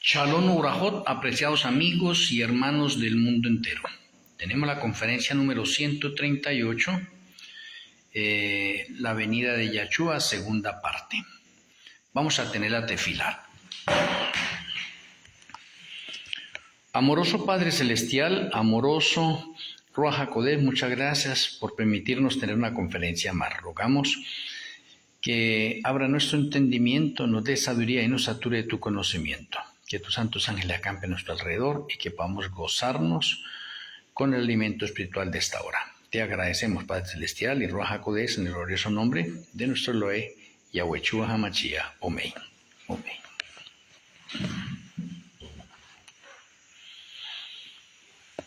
Shalom Urajot, apreciados amigos y hermanos del mundo entero. Tenemos la conferencia número 138, la venida de Yahshua, segunda parte. Vamos a tener la tefilá. Amoroso Padre Celestial, amoroso Ruach HaKodesh, muchas gracias por permitirnos tener una conferencia más. Rogamos que abra nuestro entendimiento, nos dé sabiduría y nos sature de tu conocimiento. Que tus santos ángeles acampen a nuestro alrededor y que podamos gozarnos con el alimento espiritual de esta hora. Te agradecemos, Padre Celestial y Ruach HaKodesh, en el glorioso nombre de nuestro Elohe, Yahweh HaMashiach. Amén. Amén.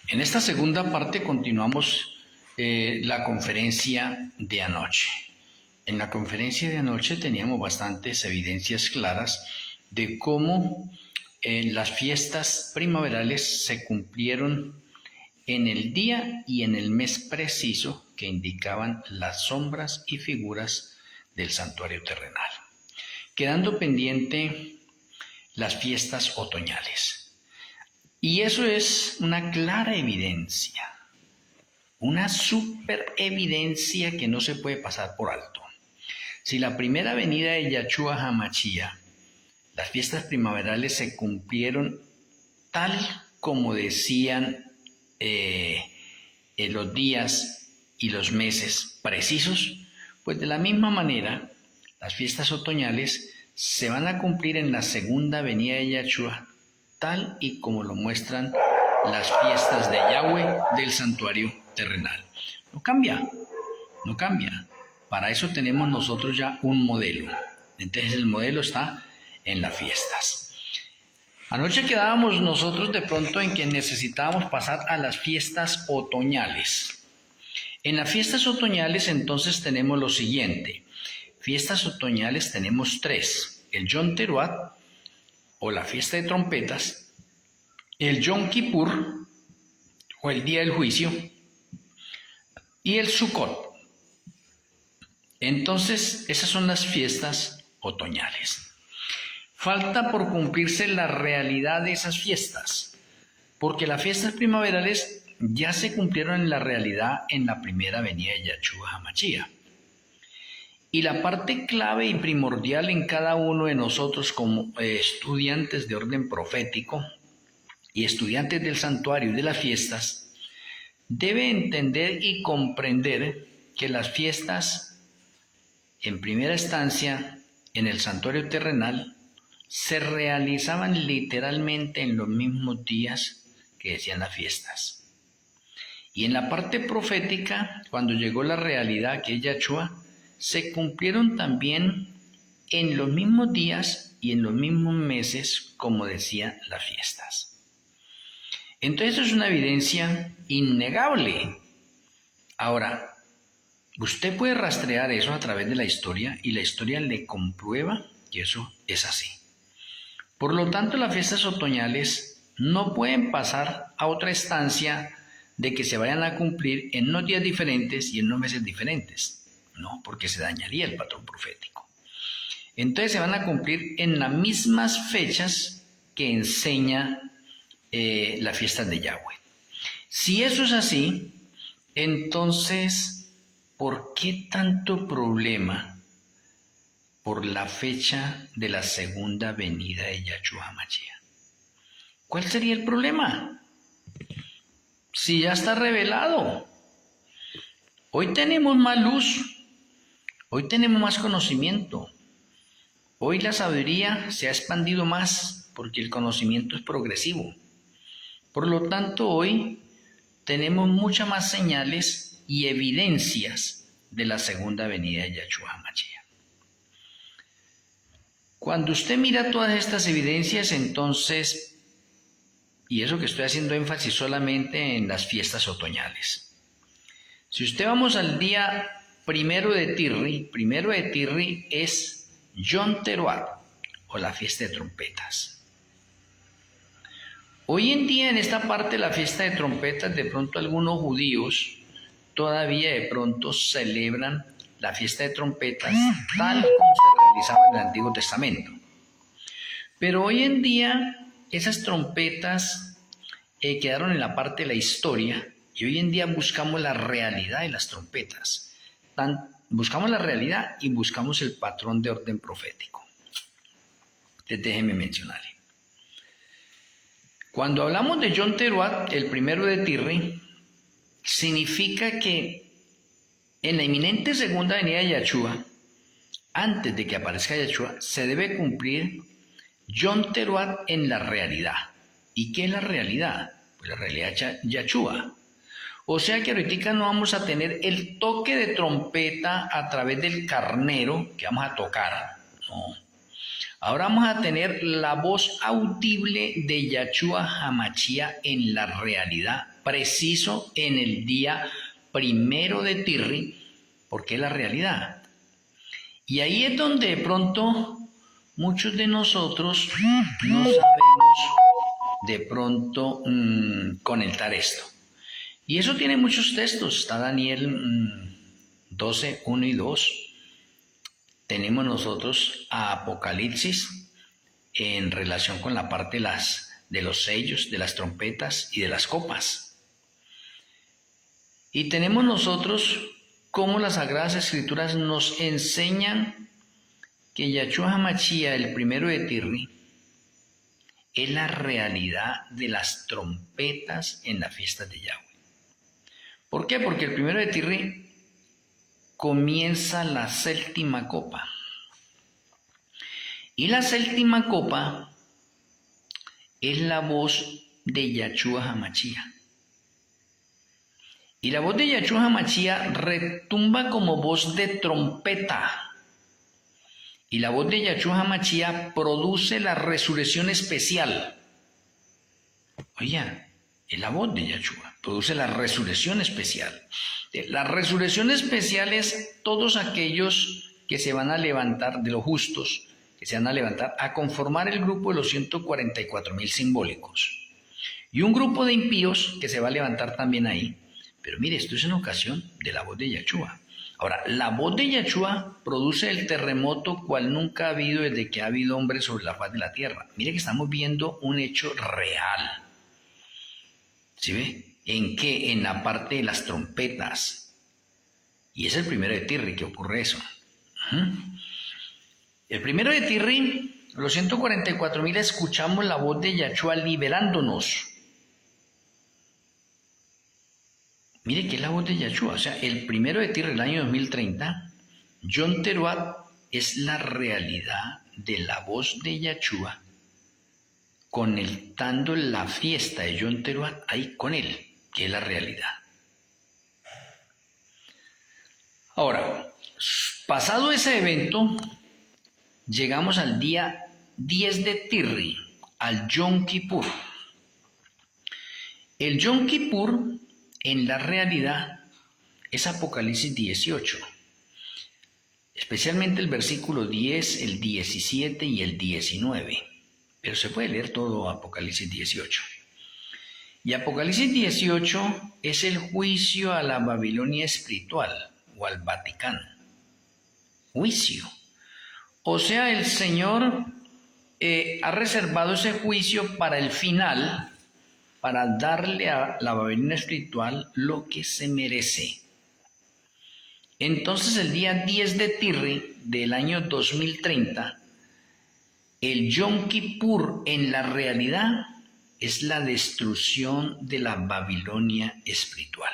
En esta segunda parte continuamos la conferencia de anoche. En la conferencia de anoche teníamos bastantes evidencias claras de cómo las fiestas primaverales se cumplieron en el día y en el mes preciso que indicaban las sombras y figuras del santuario terrenal, quedando pendiente las fiestas otoñales. Y eso es una clara evidencia, una super evidencia que no se puede pasar por alto. Si la primera venida de Yahshua HaMashiach, las fiestas primaverales se cumplieron tal como decían los días y los meses precisos, pues de la misma manera las fiestas otoñales se van a cumplir en la segunda venida de Yahshua, tal y como lo muestran las fiestas de Yahweh del santuario terrenal. No cambia, no cambia. Para eso tenemos nosotros ya un modelo. Entonces el modelo está en las fiestas. Anoche quedábamos nosotros de pronto en que necesitábamos pasar a las fiestas otoñales. En las fiestas otoñales entonces tenemos lo siguiente. Fiestas otoñales tenemos tres. El Yom Teruah, o la fiesta de trompetas, el Yom Kippur, o el día del juicio, y el Sukkot. Entonces, esas son las fiestas otoñales. Falta por cumplirse la realidad de esas fiestas, porque las fiestas primaverales ya se cumplieron en la realidad en la primera venida de Yahshua HaMashiach. Y la parte clave y primordial en cada uno de nosotros como estudiantes de orden profético y estudiantes del santuario y de las fiestas, debe entender y comprender que las fiestas, en primera instancia, en el santuario terrenal, se realizaban literalmente en los mismos días que decían las fiestas. Y en la parte profética, cuando llegó la realidad que es Yahshua, se cumplieron también en los mismos días y en los mismos meses como decían las fiestas. Entonces eso es una evidencia innegable. Ahora, usted puede rastrear eso a través de la historia y la historia le comprueba que eso es así. Por lo tanto, las fiestas otoñales no pueden pasar a otra instancia de que se vayan a cumplir en unos días diferentes y en unos meses diferentes. No, porque se dañaría el patrón profético. Entonces se van a cumplir en las mismas fechas que enseña las fiestas de Yahweh. Si eso es así, entonces, ¿por qué tanto problema por la fecha de la segunda venida de Yahshua HaMashiach? ¿Cuál sería el problema? Si ya está revelado. Hoy tenemos más luz, hoy tenemos más conocimiento, hoy la sabiduría se ha expandido más porque el conocimiento es progresivo. Por lo tanto, hoy tenemos muchas más señales y evidencias de la segunda venida de Yahshua HaMashiach. Cuando usted mira todas estas evidencias, entonces, y eso que estoy haciendo énfasis solamente en las fiestas otoñales. Si usted vamos al día primero de Tirri es Yom Teruah, o la fiesta de trompetas. Hoy en día en esta parte de la fiesta de trompetas, de pronto algunos judíos todavía de pronto celebran la fiesta de trompetas tal como se realizaba en el Antiguo Testamento. Pero hoy en día esas trompetas quedaron en la parte de la historia y hoy en día buscamos la realidad de las trompetas. Buscamos la realidad y buscamos el patrón de orden profético. Entonces déjenme mencionarle. Cuando hablamos de Yom Teruat, el primero de Tirri, significa que en la inminente segunda venida de Yahshua, antes de que aparezca Yahshua, se debe cumplir Yom Teruat en la realidad. ¿Y qué es la realidad? Pues la realidad es Yahshua. O sea que ahorita no vamos a tener el toque de trompeta a través del carnero que vamos a tocar. No. Ahora vamos a tener la voz audible de Yahshua Hamashia en la realidad, preciso en el día primero de Tirri, porque es la realidad. Y ahí es donde de pronto muchos de nosotros no sabemos de pronto conectar esto. Y eso tiene muchos textos. Está Daniel 12, 1 y 2. Tenemos nosotros a Apocalipsis en relación con la parte de los sellos, de las trompetas y de las copas. Y tenemos nosotros cómo las Sagradas Escrituras nos enseñan que Yahshua Hamashia, el primero de Tirri, es la realidad de las trompetas en la fiesta de Yahweh. ¿Por qué? Porque el primero de Tirri comienza la séptima copa. Y la séptima copa es la voz de Yahshua Hamashia. Y la voz de Yahshua Hamashia retumba como voz de trompeta. Y la voz de Yahshua Hamashia produce la resurrección especial. Oye, es la voz de Yahshua, produce la resurrección especial. La resurrección especial es todos aquellos que se van a levantar, de los justos, que se van a levantar a conformar el grupo de los 144,000 simbólicos. Y un grupo de impíos que se va a levantar también ahí. Pero mire, esto es en ocasión de la voz de Yahshua. Ahora, la voz de Yahshua produce el terremoto cual nunca ha habido desde que ha habido hombres sobre la faz de la tierra. Mire que estamos viendo un hecho real. ¿Sí ve? ¿En qué? En la parte de las trompetas. Y es el primero de Tirri que ocurre eso. El primero de Tirri, los 144,000 escuchamos la voz de Yahshua liberándonos. Mire que es la voz de Yahshua. O sea, el primero de Tirri, el año 2030, Yom Teruat es la realidad de la voz de Yahshua conectando la fiesta de Yom Teruat ahí con él, que es la realidad. Ahora, pasado ese evento, llegamos al día 10 de Tirri, al Yom Kippur. El Yom Kippur, en la realidad, es Apocalipsis 18, especialmente el versículo 10, el 17 y el 19. Pero se puede leer todo Apocalipsis 18. Y Apocalipsis 18 es el juicio a la Babilonia espiritual o al Vaticano. Juicio. O sea, el Señor ha reservado ese juicio para el final, para darle a la Babilonia espiritual lo que se merece. Entonces, el día 10 de Tirri del año 2030, el Yom Kippur en la realidad es la destrucción de la Babilonia espiritual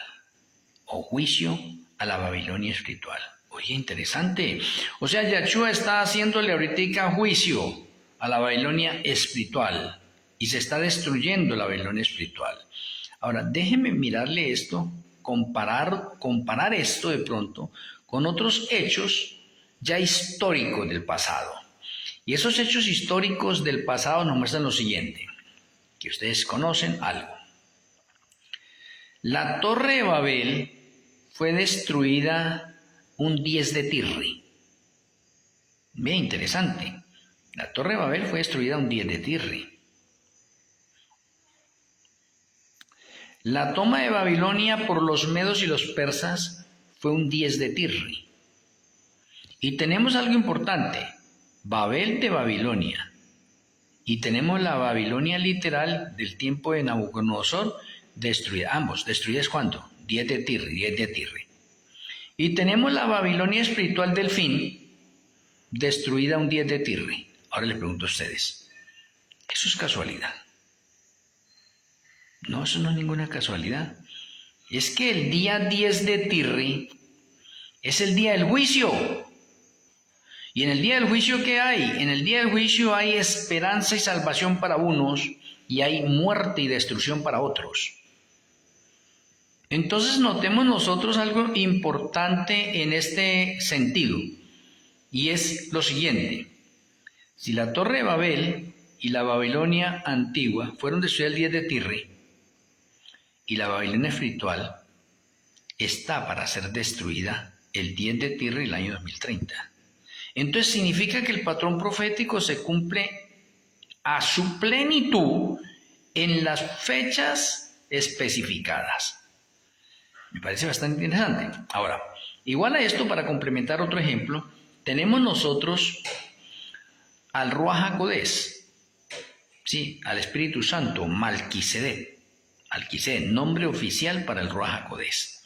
o juicio a la Babilonia espiritual. Oye, interesante. O sea, Yahshua está haciéndole ahorita juicio a la Babilonia espiritual y se está destruyendo la Babilonia espiritual. Ahora, déjeme mirarle esto, comparar esto de pronto con otros hechos ya históricos del pasado. Y esos hechos históricos del pasado nos muestran lo siguiente, que ustedes conocen algo. La Torre de Babel fue destruida un 10 de Tirri. Bien interesante. La Torre de Babel fue destruida un 10 de Tirri. La toma de Babilonia por los medos y los persas fue un 10 de Tirri. Y tenemos algo importante. Babel de Babilonia y tenemos la Babilonia literal del tiempo de Nabucodonosor destruida. Ambos, ¿destruidas cuándo? 10 de Tirri, 10 de Tirri. Y tenemos la Babilonia espiritual del fin, destruida un 10 de Tirri. Ahora les pregunto a ustedes, ¿eso es casualidad? No, eso no es ninguna casualidad. Es que el día 10 de Tirri es el día del juicio. Y en el día del juicio, ¿qué hay? En el día del juicio hay esperanza y salvación para unos y hay muerte y destrucción para otros. Entonces notemos nosotros algo importante en este sentido, y es lo siguiente. Si la Torre de Babel y la Babilonia antigua fueron destruidas el 10 de Tirri, y la Babilonia espiritual está para ser destruida el 10 de Tirri el año 2030. Entonces significa que el patrón profético se cumple a su plenitud en las fechas especificadas. Me parece bastante interesante. Ahora, igual a esto, para complementar otro ejemplo, tenemos nosotros al Ruach HaKodesh, sí, al Espíritu Santo, Malquisedec. Malquisedec, nombre oficial para el Ruach HaKodesh.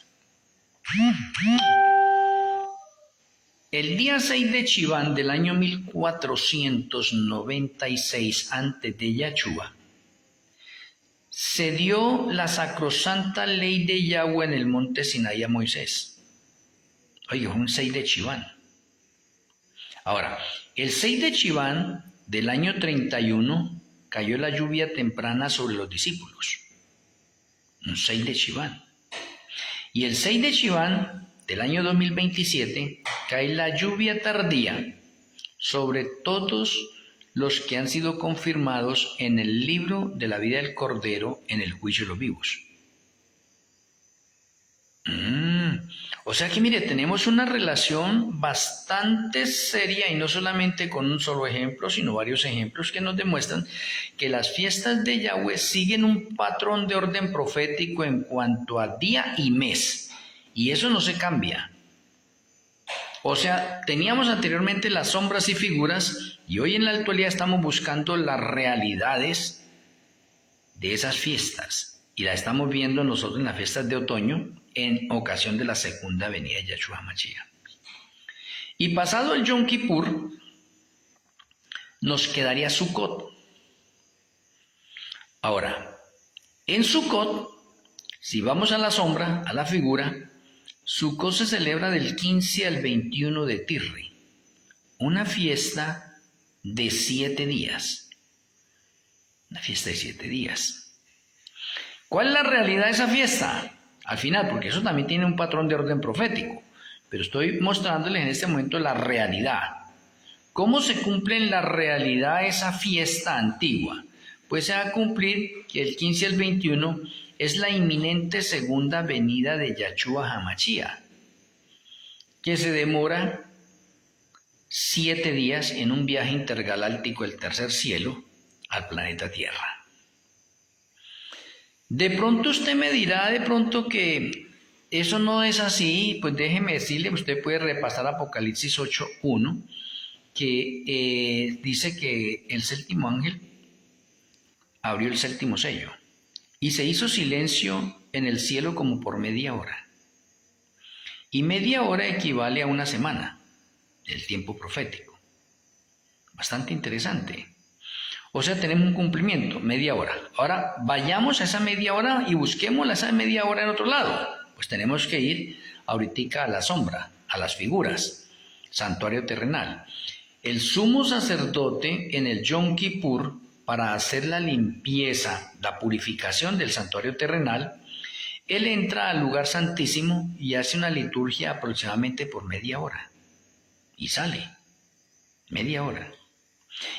El día 6 de Chiván del año 1496 antes de Yahshua, se dio la sacrosanta ley de Yahweh en el monte Sinaí a Moisés. Oye, un 6 de Chiván. Ahora, el 6 de Chiván del año 31 cayó la lluvia temprana sobre los discípulos. Un 6 de Chiván. Y el 6 de Chiván del año 2027 cae la lluvia tardía sobre todos los que han sido confirmados en el libro de la vida del Cordero en el juicio de los vivos. O sea que mire, tenemos una relación bastante seria y no solamente con un solo ejemplo, sino varios ejemplos que nos demuestran que las fiestas de Yahweh siguen un patrón de orden profético en cuanto a día y mes. Y eso no se cambia. O sea, teníamos anteriormente las sombras y figuras y hoy en la actualidad estamos buscando las realidades de esas fiestas. Y las estamos viendo nosotros en las fiestas de otoño en ocasión de la segunda venida de Yahshua Mashiach. Y pasado el Yom Kippur, nos quedaría Sukkot. Ahora, en Sukkot, si vamos a la sombra, a la figura, Sukkot se celebra del 15 al 21 de Tirri, una fiesta de 7 días. Una fiesta de 7 días. ¿Cuál es la realidad de esa fiesta? Al final, porque eso también tiene un patrón de orden profético, pero estoy mostrándoles en este momento la realidad. ¿Cómo se cumple en la realidad esa fiesta antigua? Pues se va a cumplir que el 15 al 21 es la inminente segunda venida de Yahshua HaMashiach, que se demora 7 días en un viaje intergaláctico del tercer cielo al planeta Tierra. De pronto usted me dirá que eso no es así, pues déjeme decirle, usted puede repasar Apocalipsis 8:1, que dice que el séptimo ángel abrió el séptimo sello y se hizo silencio en el cielo como por media hora. Y media hora equivale a una semana, el tiempo profético. Bastante interesante. O sea, tenemos un cumplimiento, media hora. Ahora, vayamos a esa media hora y busquemos esa media hora en otro lado. Pues tenemos que ir ahorita a la sombra, a las figuras, santuario terrenal. El sumo sacerdote en el Yom Kippur, para hacer la limpieza, la purificación del santuario terrenal, él entra al lugar santísimo y hace una liturgia aproximadamente por media hora. Y sale, media hora.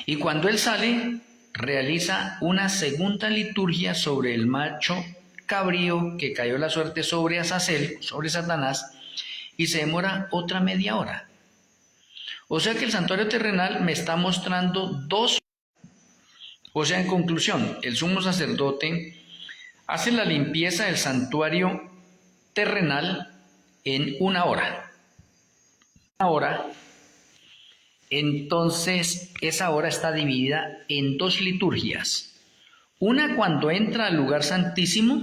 Y cuando él sale, realiza una segunda liturgia sobre el macho cabrío que cayó la suerte sobre Azazel, sobre Satanás, y se demora otra media hora. O sea que el santuario terrenal me está mostrando dos. O sea, en conclusión, el sumo sacerdote hace la limpieza del santuario terrenal en una hora. Una hora Entonces, esa hora está dividida en dos liturgias. Una cuando entra al lugar santísimo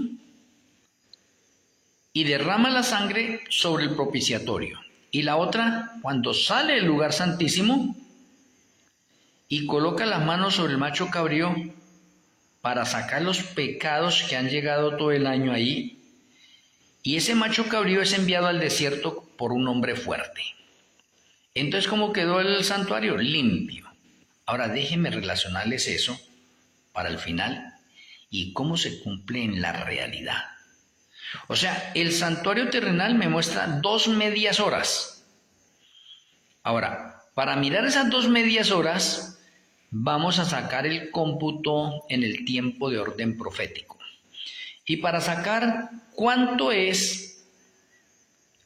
y derrama la sangre sobre el propiciatorio. Y la otra cuando sale del lugar santísimo y coloca las manos sobre el macho cabrío para sacar los pecados que han llegado todo el año ahí. Y ese macho cabrío es enviado al desierto por un hombre fuerte. Entonces, ¿cómo quedó el santuario? Limpio. Ahora déjenme relacionarles eso para el final y cómo se cumple en la realidad. O sea, el santuario terrenal me muestra 2 medias horas. Ahora, para mirar esas 2 medias horas, vamos a sacar el cómputo en el tiempo de orden profético. Y para sacar cuánto es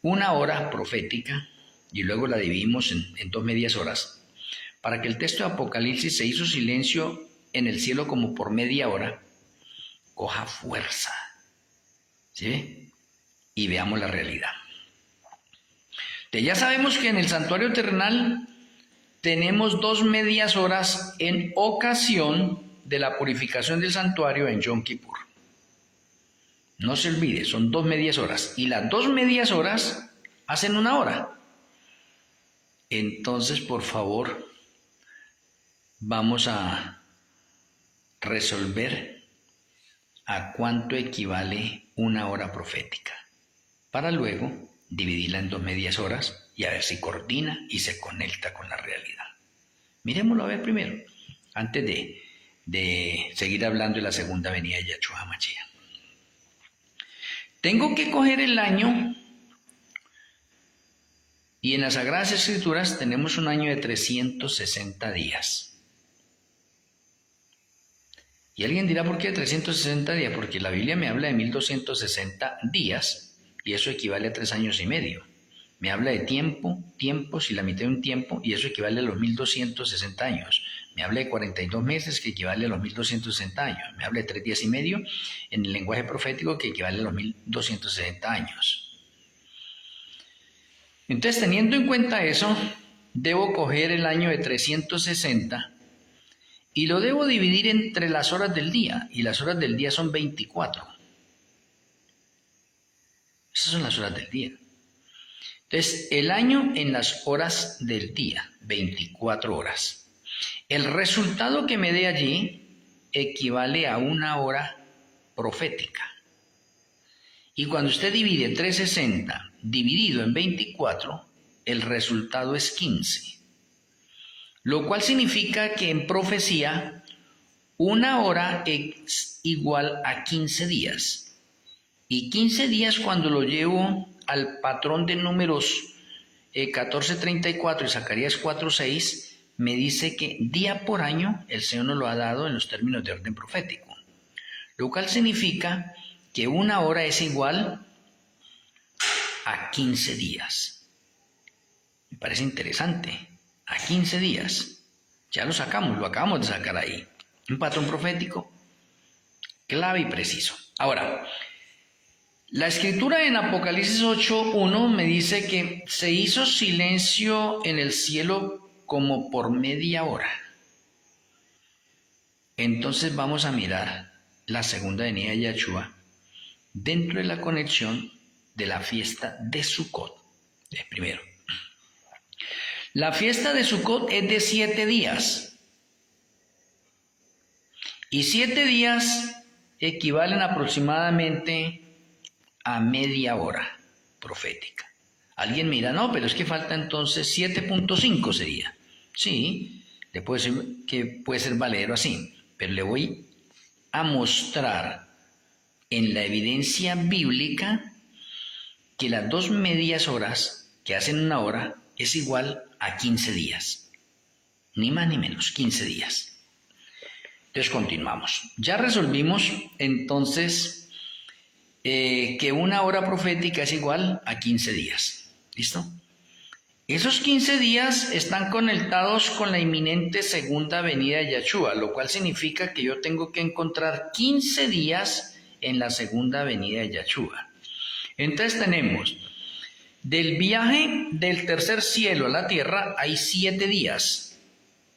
una hora profética, y luego la dividimos en 2 medias horas, para que el texto de Apocalipsis se hizo silencio en el cielo como por media hora, coja fuerza, ¿sí? Y veamos la realidad. Entonces ya sabemos que en el santuario terrenal tenemos 2 medias horas en ocasión de la purificación del santuario en Yom Kippur. No se olvide, son 2 medias horas, y las 2 medias horas hacen 1 hora. Entonces, por favor, vamos a resolver a cuánto equivale 1 hora profética, para luego dividirla en 2 medias horas y a ver si coordina y se conecta con la realidad. Miremoslo a ver primero, antes de seguir hablando de la segunda venida de Yahshua Hamashiach. Tengo que coger el año. Y en las Sagradas Escrituras tenemos un año de 360 días. Y alguien dirá, ¿por qué 360 días? Porque la Biblia me habla de 1260 días y eso equivale a 3 años y medio. Me habla de tiempos y la mitad de un tiempo y eso equivale a los 1260 años. Me habla de 42 meses que equivale a los 1260 años. Me habla de 3 días y medio en el lenguaje profético que equivale a los 1260 años. Entonces, teniendo en cuenta eso, debo coger el año de 360 y lo debo dividir entre las horas del día, y las horas del día son 24. Esas son las horas del día. Entonces, el año en las horas del día, 24 horas. El resultado que me dé allí equivale a 1 hora profética. Y cuando usted divide 360 dividido en 24, el resultado es 15. Lo cual significa que en profecía 1 hora es igual a 15 días. Y 15 días cuando lo llevo al patrón de números 14:34 y Zacarías 4:6, me dice que día por año el Señor nos lo ha dado en los términos de orden profético. Lo cual significa que 1 hora es igual a 15 días. Me parece interesante. A 15 días. Ya lo sacamos, lo acabamos de sacar ahí. Un patrón profético clave y preciso. Ahora, la escritura en Apocalipsis 8:1 me dice que se hizo silencio en el cielo como por media hora. Entonces vamos a mirar la segunda venida de Yahshua dentro de la conexión de la fiesta de Sukkot. Primero, la fiesta de Sukkot es de 7 días. Y 7 días equivalen aproximadamente a media hora profética. Alguien me dirá, no, pero es que falta entonces 7.5 sería. Sí, le puedo decir que puede ser valedero así, pero le voy a mostrar en la evidencia bíblica que las 2 medias horas que hacen 1 hora es igual a 15 días. Ni más ni menos, 15 días. Entonces continuamos. Ya resolvimos entonces que 1 hora profética es igual a 15 días. ¿Listo? Esos 15 días están conectados con la inminente segunda venida de Yahshua, lo cual significa que yo tengo que encontrar 15 días en la segunda venida de Yahshua. Entonces tenemos Del viaje del tercer cielo a la tierra hay 7 días.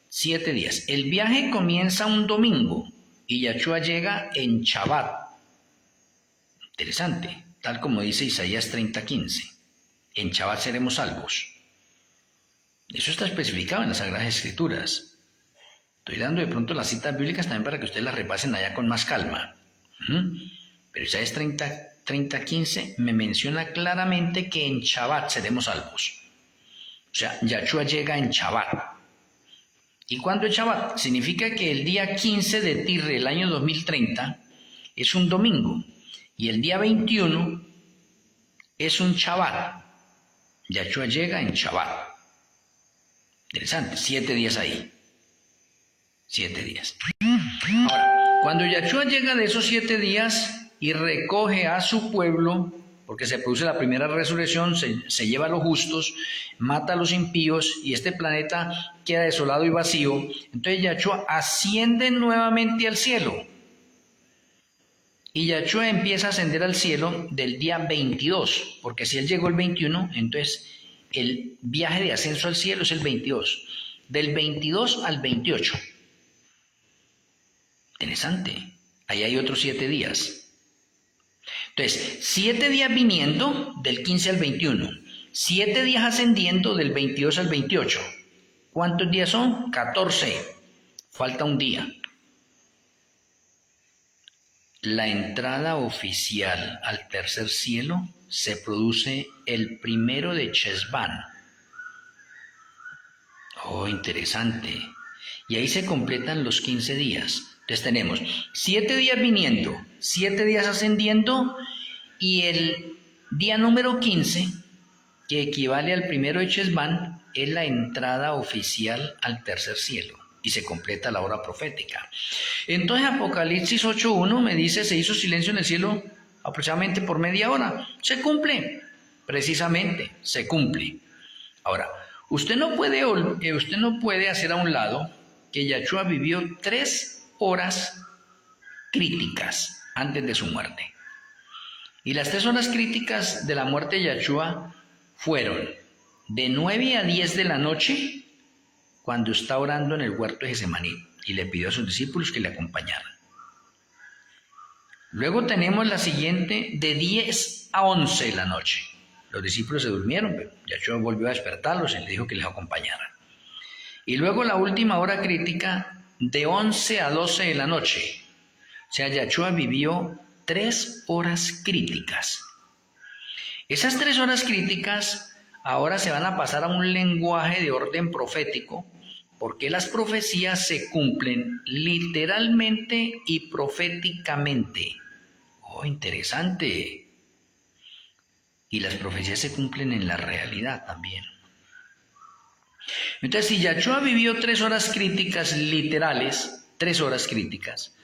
7 días. El viaje comienza un domingo y Yahshua llega en Shabbat. Interesante, tal como dice Isaías 30:15. En Shabbat seremos salvos. Eso está especificado en las Sagradas Escrituras. Estoy dando de pronto las citas bíblicas también para que ustedes las repasen allá con más calma. Pero Isaías 30:15 me menciona claramente que en Shabbat seremos salvos. O sea, Yahshua llega en Shabbat. ¿Y cuándo es Shabbat? Significa que el día 15 de Tirre del año 2030 es un domingo y el día 21 es un Shabbat. Yahshua llega en Shabbat. Interesante, 7 días ahí. 7 días. Ahora, cuando Yahshua llega de esos 7 días y recoge a su pueblo, porque se produce la primera resurrección, se lleva a los justos, mata a los impíos y este planeta queda desolado y vacío, entonces Yahshua asciende nuevamente al cielo. Y Yahshua empieza a ascender al cielo del día 22, porque si él llegó el 21, entonces el viaje de ascenso al cielo es el 22, del 22 al 28. Interesante, ahí hay otros 7 días. Entonces, 7 días viniendo del 15 al 21, 7 días ascendiendo del 22 al 28. ¿Cuántos días son? 14. Falta un día. La entrada oficial al tercer cielo se produce el 1 de Chesvan. Oh, interesante. Y ahí se completan los 15 días. Entonces tenemos 7 días viniendo, 7 días ascendiendo y el día número 15, que equivale al 1 de Chesvan, es la entrada oficial al tercer cielo y se completa la hora profética. Entonces Apocalipsis 8:1 me dice, se hizo silencio en el cielo aproximadamente por media hora. Se cumple, precisamente, se cumple. Ahora, usted no puede hacer a un lado que Yahshua vivió 3 horas críticas antes de su muerte. Y las 3 horas críticas de la muerte de Yahshua fueron de 9 a 10 de la noche, cuando está orando en el huerto de Getsemaní y le pidió a sus discípulos que le acompañaran. Luego tenemos la siguiente de 10 a 11 de la noche. Los discípulos se durmieron, pero Yahshua volvió a despertarlos y le dijo que les acompañaran. Y luego la última hora crítica de 11 a 12 de la noche. O sea, Yahshua vivió 3 horas críticas. Esas 3 horas críticas ahora se van a pasar a un lenguaje de orden profético, porque las profecías se cumplen literalmente y proféticamente. Oh, interesante. Y las profecías se cumplen en la realidad también. Entonces, si Yahshua vivió 3 horas críticas literales, 3 horas críticas,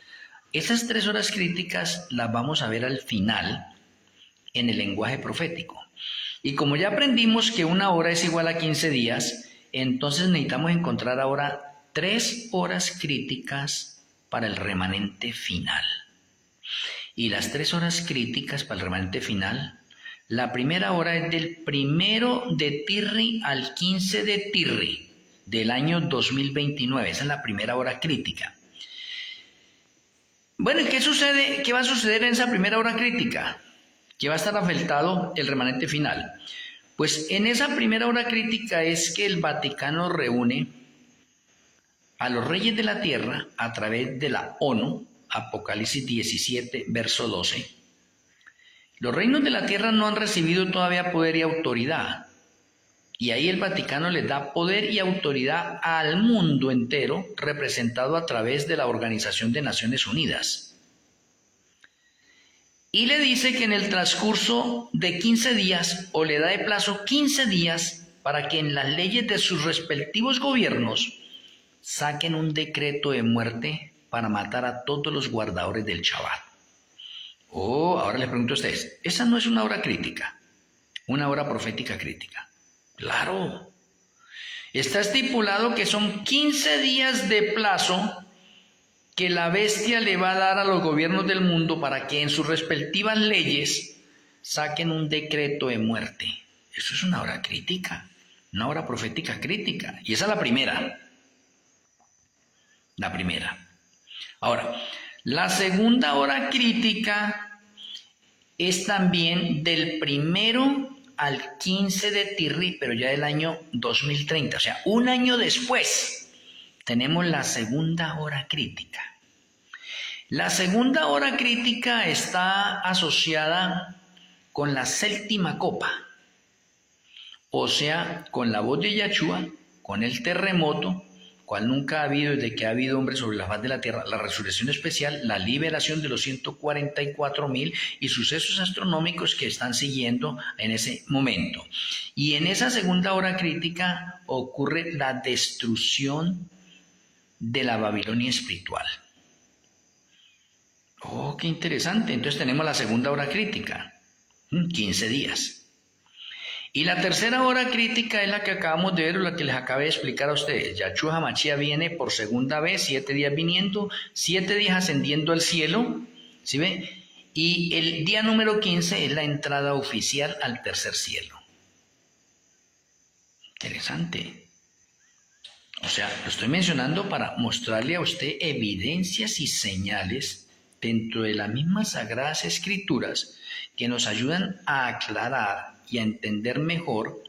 esas 3 horas críticas las vamos a ver al final en el lenguaje profético. Y como ya aprendimos que 1 hora es igual a 15 días, entonces necesitamos encontrar ahora 3 horas críticas para el remanente final. Y las 3 horas críticas para el remanente final, la primera hora es del 1 de Tirri al 15 de Tirri del año 2029. Esa es la primera hora crítica. Bueno, ¿y qué sucede? ¿Qué va a suceder en esa primera hora crítica? Que va a estar afectado el remanente final. Pues en esa primera hora crítica es que el Vaticano reúne a los reyes de la tierra a través de la ONU, Apocalipsis 17, verso 12. Los reinos de la tierra no han recibido todavía poder y autoridad. Y ahí el Vaticano les da poder y autoridad al mundo entero, representado a través de la Organización de Naciones Unidas. Y le dice que en el transcurso de 15 días, o le da de plazo 15 días, para que en las leyes de sus respectivos gobiernos saquen un decreto de muerte para matar a todos los guardadores del Shabbat. Oh, ahora les pregunto a ustedes, ¿esa no es una hora crítica? Una hora profética crítica. Claro. Está estipulado que son 15 días de plazo que la bestia le va a dar a los gobiernos del mundo para que en sus respectivas leyes saquen un decreto de muerte. Eso es una hora crítica, una hora profética crítica. Y esa es la primera. La primera. Ahora, la segunda hora crítica es también del 1 al 15 de Tirri, pero ya del año 2030. O sea, un año después tenemos la segunda hora crítica. La segunda hora crítica está asociada con la séptima copa, o sea, con la voz de Yahshua, con el terremoto, cual nunca ha habido desde que ha habido hombres sobre la faz de la tierra, la resurrección especial, la liberación de los 144,000 y sucesos astronómicos que están siguiendo en ese momento. Y en esa segunda hora crítica ocurre la destrucción de la Babilonia espiritual. Oh, qué interesante. Entonces tenemos la segunda hora crítica, 15 días. Y la tercera hora crítica es la que acabamos de ver, o la que les acabé de explicar a ustedes. Yahshua HaMashiach viene por segunda vez, 7 días viniendo, 7 días ascendiendo al cielo, ¿sí ve? Y el día número 15 es la entrada oficial al tercer cielo. Interesante. O sea, lo estoy mencionando para mostrarle a usted evidencias y señales dentro de las mismas Sagradas Escrituras que nos ayudan a aclarar y a entender mejor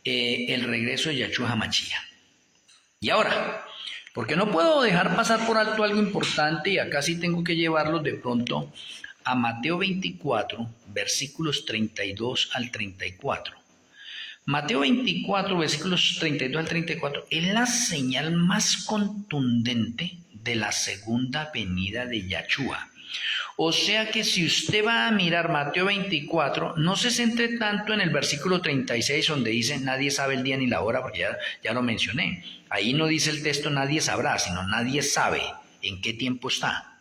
el regreso de Yahshua HaMashiach. Y ahora, porque no puedo dejar pasar por alto algo importante, y acá sí tengo que llevarlos de pronto a Mateo 24, versículos 32 al 34. Mateo 24, versículos 32 al 34, es la señal más contundente de la segunda venida de Yahshua. O sea que si usted va a mirar Mateo 24, no se centre tanto en el versículo 36 donde dice nadie sabe el día ni la hora, porque ya lo mencioné. Ahí no dice el texto nadie sabrá, sino nadie sabe en qué tiempo está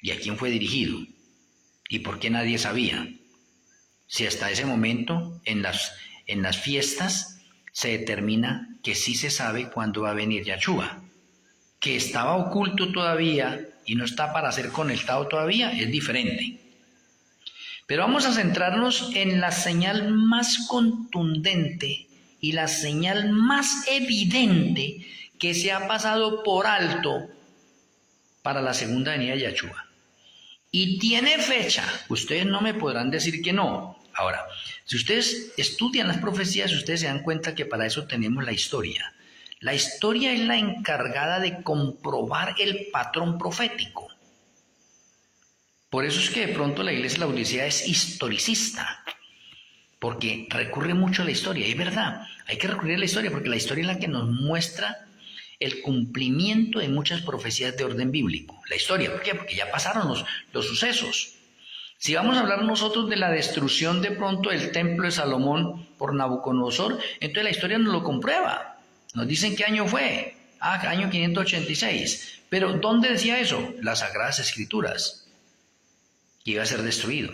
y a quién fue dirigido y por qué nadie sabía. Si hasta ese momento en las fiestas se determina que sí se sabe cuándo va a venir Yahshua, que estaba oculto todavía y no está para ser conectado todavía, es diferente. Pero vamos a centrarnos en la señal más contundente y la señal más evidente que se ha pasado por alto para la segunda venida de Yahshua. Y tiene fecha, ustedes no me podrán decir que no. Ahora, si ustedes estudian las profecías, ustedes se dan cuenta que para eso tenemos la historia. La historia es la encargada de comprobar el patrón profético. Por eso es que de pronto la iglesia de la Odisea es historicista, porque recurre mucho a la historia. Y es verdad, hay que recurrir a la historia, porque la historia es la que nos muestra el cumplimiento de muchas profecías de orden bíblico. La historia, ¿por qué? Porque ya pasaron los sucesos. Si vamos a hablar nosotros de la destrucción de pronto del templo de Salomón por Nabucodonosor, entonces la historia nos lo comprueba. Nos dicen qué año fue. Año 586. Pero ¿dónde decía eso? Las Sagradas Escrituras. Que iba a ser destruido.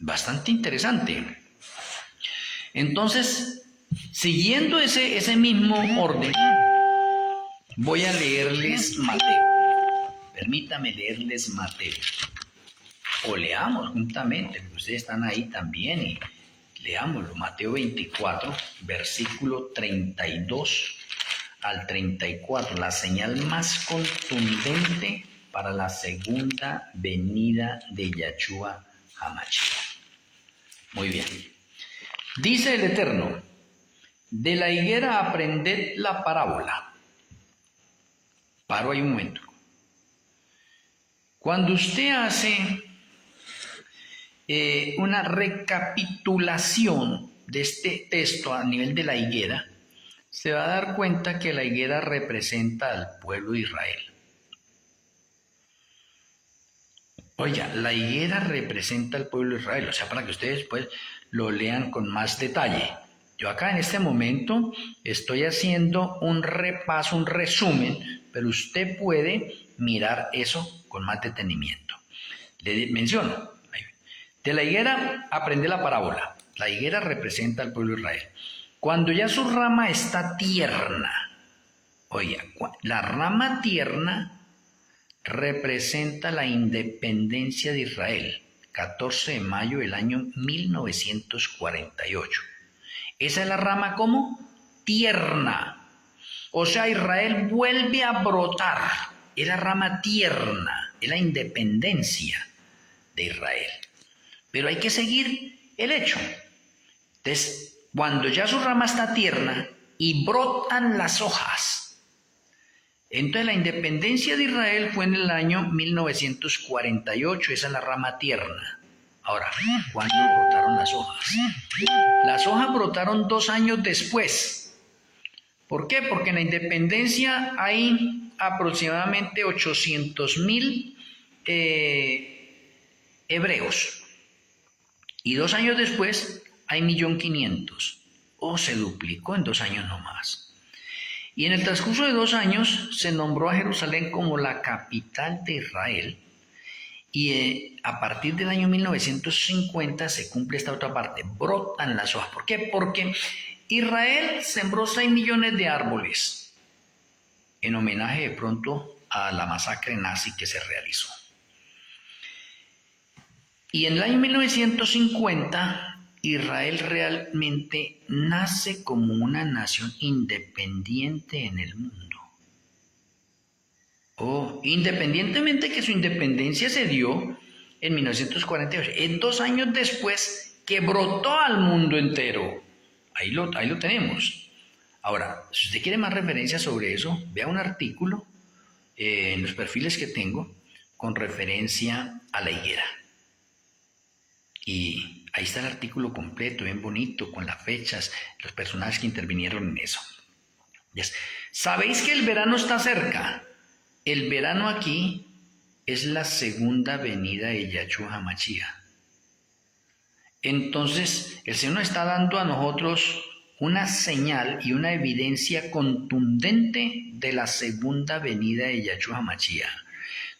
Bastante interesante. Entonces, siguiendo ese mismo orden, voy a leerles Mateo. Permítame leerles Mateo. O leamos juntamente, porque ustedes están ahí también y leámoslo. Mateo 24, versículo 32 al 34. La señal más contundente para la segunda venida de Yahshua HaMashiach. Muy bien. Dice el Eterno, de la higuera aprended la parábola. Paro ahí un momento. Cuando usted hace una recapitulación de este texto a nivel de la higuera, se va a dar cuenta que la higuera representa al pueblo de Israel. Oiga, la higuera representa al pueblo de Israel, o sea, para que ustedes después lo lean con más detalle. Yo acá en este momento estoy haciendo un repaso, un resumen, pero usted puede mirar eso con más detenimiento. Le menciono, de la higuera aprende la parábola. La higuera representa al pueblo de Israel. Cuando ya su rama está tierna, oiga, la rama tierna representa la independencia de Israel. 14 de mayo del año 1948. Esa es la rama como tierna. O sea, Israel vuelve a brotar. Es la rama tierna, es la independencia de Israel. Pero hay que seguir el hecho. Entonces, cuando ya su rama está tierna y brotan las hojas, entonces la independencia de Israel fue en el año 1948, esa es la rama tierna. Ahora, ¿cuándo brotaron las hojas? Las hojas brotaron 2 años después. ¿Por qué? Porque en la independencia hay aproximadamente 800.000 hebreos. Y 2 años después hay 1.500.000. Se duplicó en 2 años nomás. Y en el transcurso de 2 años se nombró a Jerusalén como la capital de Israel. Y a partir del año 1950 se cumple esta otra parte, brotan las hojas. ¿Por qué? Porque Israel sembró 6 millones de árboles en homenaje de pronto a la masacre nazi que se realizó. Y en el año 1950 Israel realmente nace como una nación independiente en el mundo. Independientemente que su independencia se dio en 1948, es 2 años después que brotó al mundo entero. Ahí lo tenemos. Ahora, si usted quiere más referencias sobre eso, vea un artículo en los perfiles que tengo con referencia a la higuera. Y ahí está el artículo completo, bien bonito, con las fechas, los personajes que intervinieron en eso. ¿Sabéis que el verano está cerca? El verano aquí es la segunda venida de Yahshua HaMashiach. Entonces, el Señor nos está dando a nosotros una señal y una evidencia contundente de la segunda venida de Yahshua HaMashiach.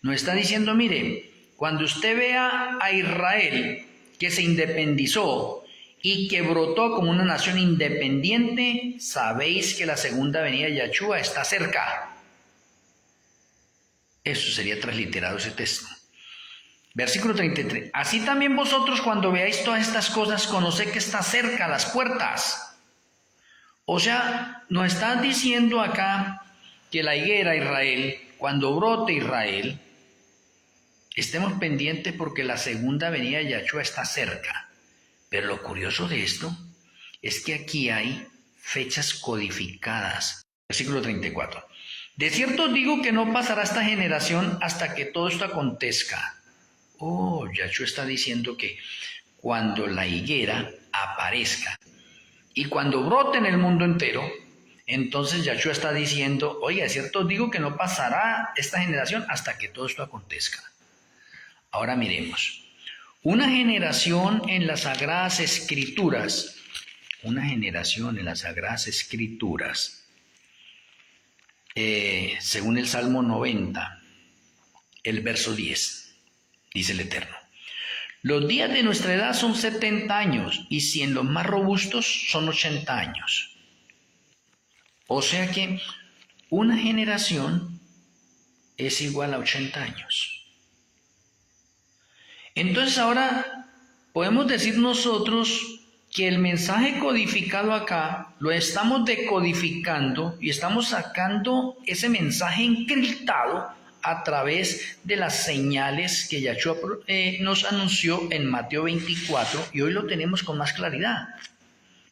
Nos está diciendo, mire, cuando usted vea a Israel que se independizó y que brotó como una nación independiente, sabéis que la segunda venida de Yahshua está cerca. Eso sería transliterado ese texto. Versículo 33. Así también vosotros cuando veáis todas estas cosas, conoced que está cerca las puertas. O sea, nos están diciendo acá que la higuera Israel, cuando brote Israel, estemos pendientes porque la segunda venida de Yahshua está cerca. Pero lo curioso de esto es que aquí hay fechas codificadas. Versículo 34. De cierto os digo que no pasará esta generación hasta que todo esto acontezca. Yahshua está diciendo que cuando la higuera aparezca y cuando brote en el mundo entero, entonces Yahshua está diciendo, oye, de cierto os digo que no pasará esta generación hasta que todo esto acontezca. Ahora miremos. Una generación en las Sagradas Escrituras, según el Salmo 90, el verso 10, dice el Eterno. Los días de nuestra edad son 70 años y si en los más robustos son 80 años. O sea que una generación es igual a 80 años. Entonces ahora podemos decir nosotros que el mensaje codificado acá lo estamos decodificando y estamos sacando ese mensaje encriptado a través de las señales que Yahshua nos anunció en Mateo 24 y hoy lo tenemos con más claridad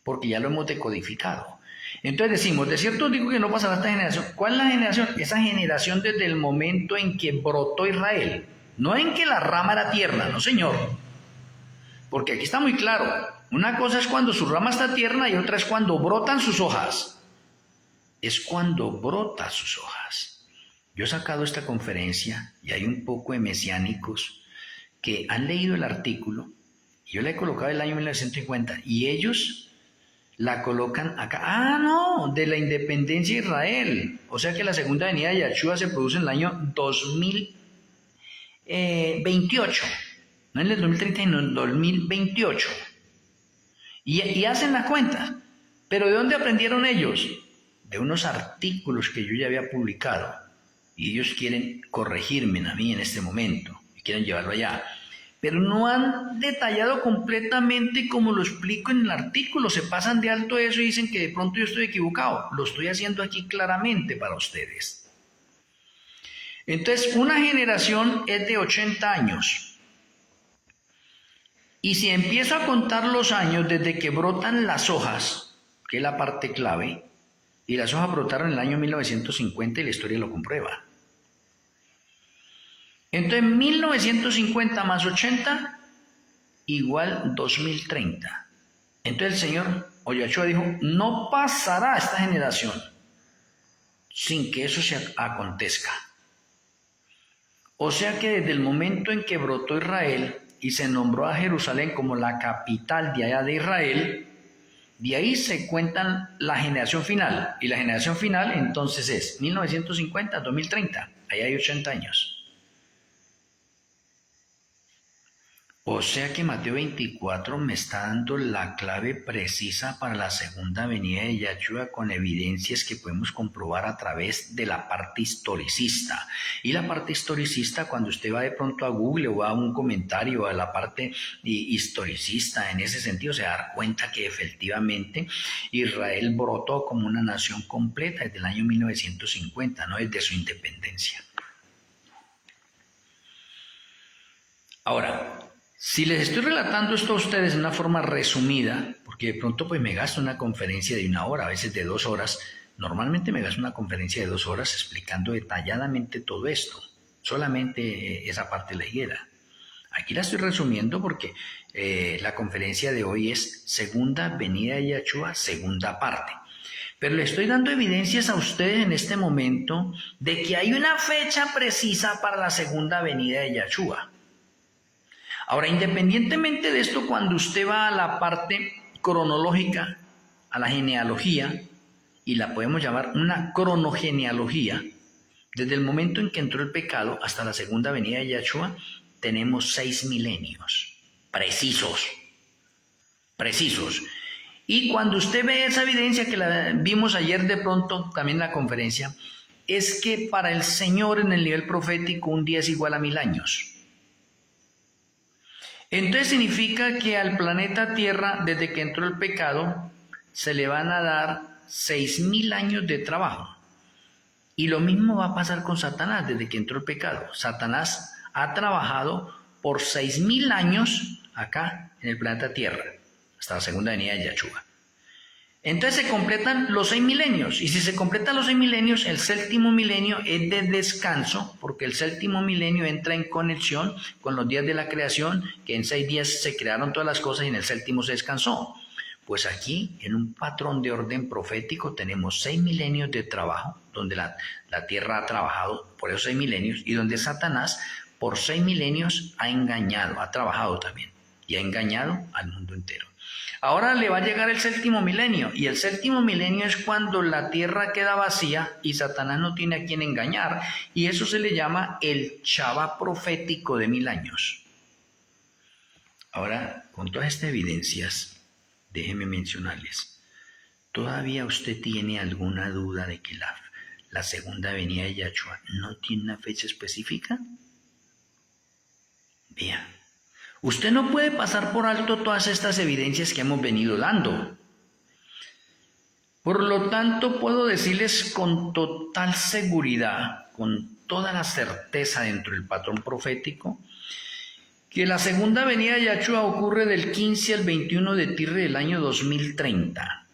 porque ya lo hemos decodificado. Entonces decimos, de cierto digo que no pasará esta generación. ¿Cuál es la generación? Esa generación desde el momento en que brotó Israel. No en que la rama era tierna, no señor. Porque aquí está muy claro. Una cosa es cuando su rama está tierna y otra es cuando brotan sus hojas. Es cuando brota sus hojas. Yo he sacado esta conferencia y hay un poco de mesiánicos que han leído el artículo. Y yo la he colocado el año 1950 y ellos la colocan acá. No, de la independencia de Israel. O sea que la segunda venida de Yahshua se produce en el año 2028. No en el 2030, sino en el 2028. Y hacen la cuenta. ¿Pero de dónde aprendieron ellos? De unos artículos que yo ya había publicado. Y ellos quieren corregirme a mí en este momento. Y quieren llevarlo allá. pero no han detallado completamente como lo explico en el artículo. Se pasan de alto eso y dicen que de pronto yo estoy equivocado. Lo estoy haciendo aquí claramente para ustedes. Entonces, una generación es de 80 años. Y si empiezo a contar los años desde que brotan las hojas, que es la parte clave, y las hojas brotaron en el año 1950 y la historia lo comprueba. Entonces, 1950 más 80 igual 2030. Entonces el señor Oyochoa dijo, no pasará esta generación sin que eso se acontezca. O sea que desde el momento en que brotó Israel y se nombró a Jerusalén como la capital de allá de Israel, de ahí se cuentan la generación final. Y la generación final entonces es 1950 2030. Ahí hay 80 años. O sea que Mateo 24 me está dando la clave precisa para la segunda venida de Yahshua con evidencias que podemos comprobar a través de la parte historicista. Y la parte historicista, cuando usted va de pronto a Google o va a un comentario a la parte historicista, en ese sentido se da cuenta que efectivamente Israel brotó como una nación completa desde el año 1950, no desde su independencia. Ahora, si les estoy relatando esto a ustedes de una forma resumida, porque de pronto pues me gasto una conferencia de 1 hora, a veces de 2 horas, normalmente me gasto una conferencia de 2 horas explicando detalladamente todo esto, solamente esa parte leyera. Aquí la estoy resumiendo porque la conferencia de hoy es Segunda Venida de Yahshua, segunda parte. Pero le estoy dando evidencias a ustedes en este momento de que hay una fecha precisa para la segunda venida de Yahshua. Ahora, independientemente de esto, cuando usted va a la parte cronológica, a la genealogía, y la podemos llamar una cronogenealogía, desde el momento en que entró el pecado hasta la segunda venida de Yahshua, tenemos 6 milenios, precisos. Y cuando usted ve esa evidencia que la vimos ayer de pronto, también en la conferencia, es que para el Señor en el nivel profético un día es igual a 1000 años. Entonces significa que al planeta Tierra, desde que entró el pecado, se le van a dar 6000 años de trabajo. Y lo mismo va a pasar con Satanás desde que entró el pecado. Satanás ha trabajado por 6000 años acá en el planeta Tierra, hasta la segunda venida de Yahshua. Entonces se completan los 6 milenios, y si se completan los 6 milenios, el séptimo milenio es de descanso, porque el séptimo milenio entra en conexión con los días de la creación, que en 6 días se crearon todas las cosas y en el séptimo se descansó. Pues aquí, en un patrón de orden profético, tenemos 6 milenios de trabajo, donde la tierra ha trabajado por esos 6 milenios, y donde Satanás por 6 milenios ha engañado, ha trabajado también, y ha engañado al mundo entero. Ahora le va a llegar el séptimo milenio, y el séptimo milenio es cuando la tierra queda vacía y Satanás no tiene a quién engañar, y eso se le llama el Shabbat profético de 1000 años. Ahora, con todas estas evidencias, déjenme mencionarles, ¿todavía usted tiene alguna duda de que la segunda venida de Yahshua no tiene una fecha específica? Vea. Usted no puede pasar por alto todas estas evidencias que hemos venido dando. Por lo tanto, puedo decirles con total seguridad, con toda la certeza dentro del patrón profético, que la segunda venida de Yahshua ocurre del 15 al 21 de Tirre del año 2030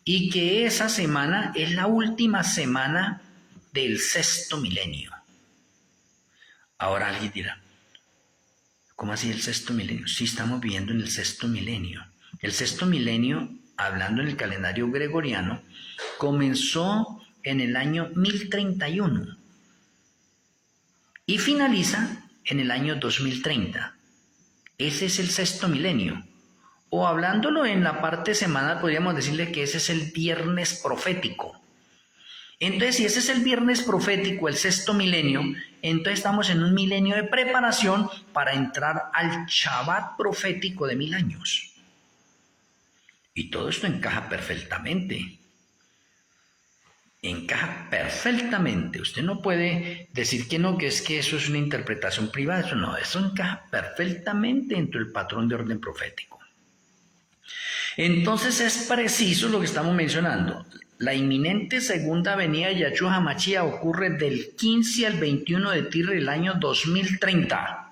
y que esa semana es la última semana del sexto milenio. Ahora alguien dirá, ¿cómo así el sexto milenio? Sí, estamos viviendo en el sexto milenio. El sexto milenio, hablando en el calendario gregoriano, comenzó en el año 1031 y finaliza en el año 2030. Ese es el sexto milenio. O hablándolo en la parte semanal, podríamos decirle que ese es el viernes profético. Entonces, si ese es el viernes profético, el sexto milenio, entonces estamos en un milenio de preparación para entrar al Shabbat profético de 1000 años. Y todo esto encaja perfectamente. encaja perfectamente. Usted no puede decir que no, que es que eso es una interpretación privada. Eso no, eso encaja perfectamente dentro del patrón de orden profético. Entonces es preciso lo que estamos mencionando. La inminente segunda venida de Yahshua HaMashiach ocurre del 15 al 21 de Tir del año 2030.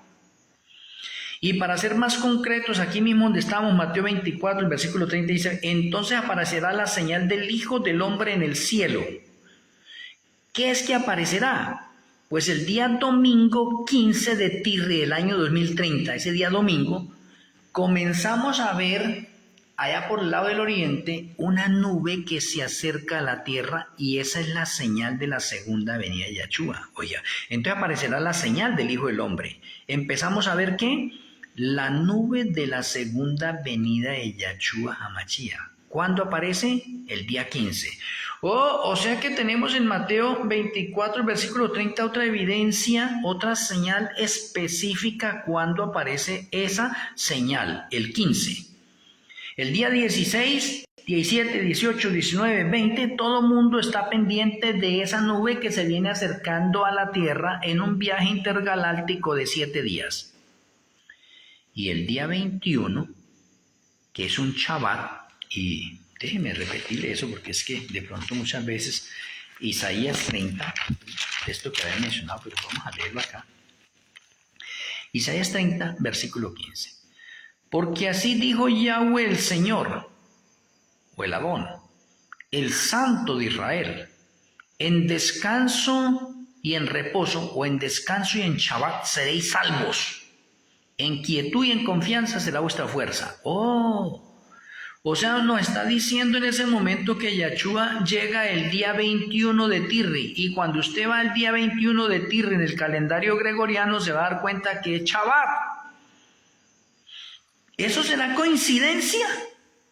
Y para ser más concretos, aquí mismo donde estamos, Mateo 24, el versículo 30 dice: entonces aparecerá la señal del Hijo del Hombre en el cielo. ¿Qué es que aparecerá? Pues el día domingo 15 de Tir del año 2030, ese día domingo, comenzamos a ver allá por el lado del oriente una nube que se acerca a la tierra, y esa es la señal de la segunda venida de Yahshua. Oye, entonces aparecerá la señal del Hijo del Hombre. Empezamos a ver ¿qué? La nube de la segunda venida de Yahshua HaMashiach. ¿Cuándo aparece? El día 15. O sea que tenemos en Mateo 24, versículo 30, otra evidencia, otra señal específica cuando aparece esa señal, el 15. El día 16, 17, 18, 19, 20, todo mundo está pendiente de esa nube que se viene acercando a la tierra en un viaje intergaláctico de 7 días. Y el día 21, que es un Shabbat, y déjeme repetirle eso porque es que de pronto muchas veces Isaías 30, esto que había mencionado, pero vamos a leerlo acá. Isaías 30, versículo 15. Porque así dijo Yahweh el Señor, o el Adón, el Santo de Israel: en descanso y en reposo, o en descanso y en Shabbat seréis salvos. En quietud y en confianza será vuestra fuerza. O sea, nos está diciendo en ese momento que Yahshua llega el día 21 de Tirri, y cuando usted va el día 21 de Tirri en el calendario gregoriano se va a dar cuenta que es Shabbat. ¿Eso será coincidencia?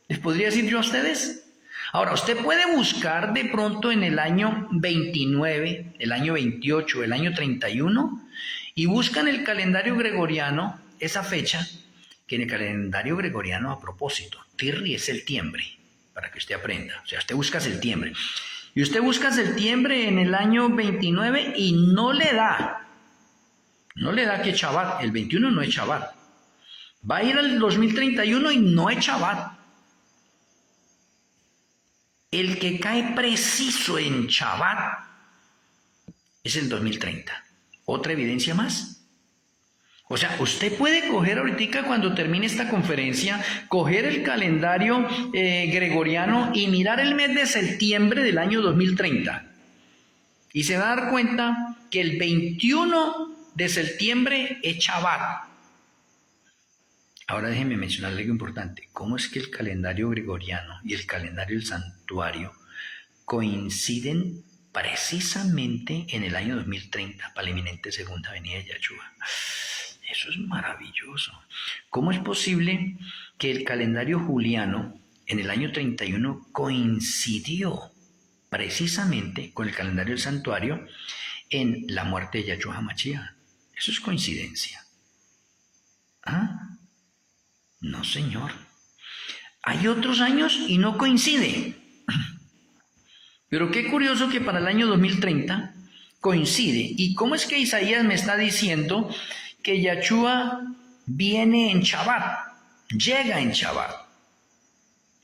¿Les podría decir yo a ustedes? Ahora, usted puede buscar de pronto en el año 29, el año 28, el año 31, y busca en el calendario gregoriano esa fecha, que en el calendario gregoriano, a propósito, Tirri es septiembre, para que usted aprenda. O sea, usted busca septiembre. Y usted busca septiembre en el año 29 y no le da que es Shabbat. El 21 no es Shabbat. Va a ir al 2031 y no es Shabbat. El que cae preciso en Shabbat es el 2030. ¿Otra evidencia más? O sea, usted puede coger ahorita cuando termine esta conferencia, coger el calendario gregoriano y mirar el mes de septiembre del año 2030. Y se va a dar cuenta que el 21 de septiembre es Shabbat. Ahora déjenme mencionarle algo importante. ¿Cómo es que el calendario gregoriano y el calendario del santuario coinciden precisamente en el año 2030 para la inminente segunda venida de Yahshua? Eso es maravilloso. ¿Cómo es posible que el calendario juliano en el año 31 coincidió precisamente con el calendario del santuario en la muerte de Yahshua HaMashiach? Eso es coincidencia. ¿Ah? No, señor. Hay otros años y no coincide. Pero qué curioso que para el año 2030 coincide. ¿Y cómo es que Isaías me está diciendo que Yahshua viene en Shabbat? Llega en Shabbat.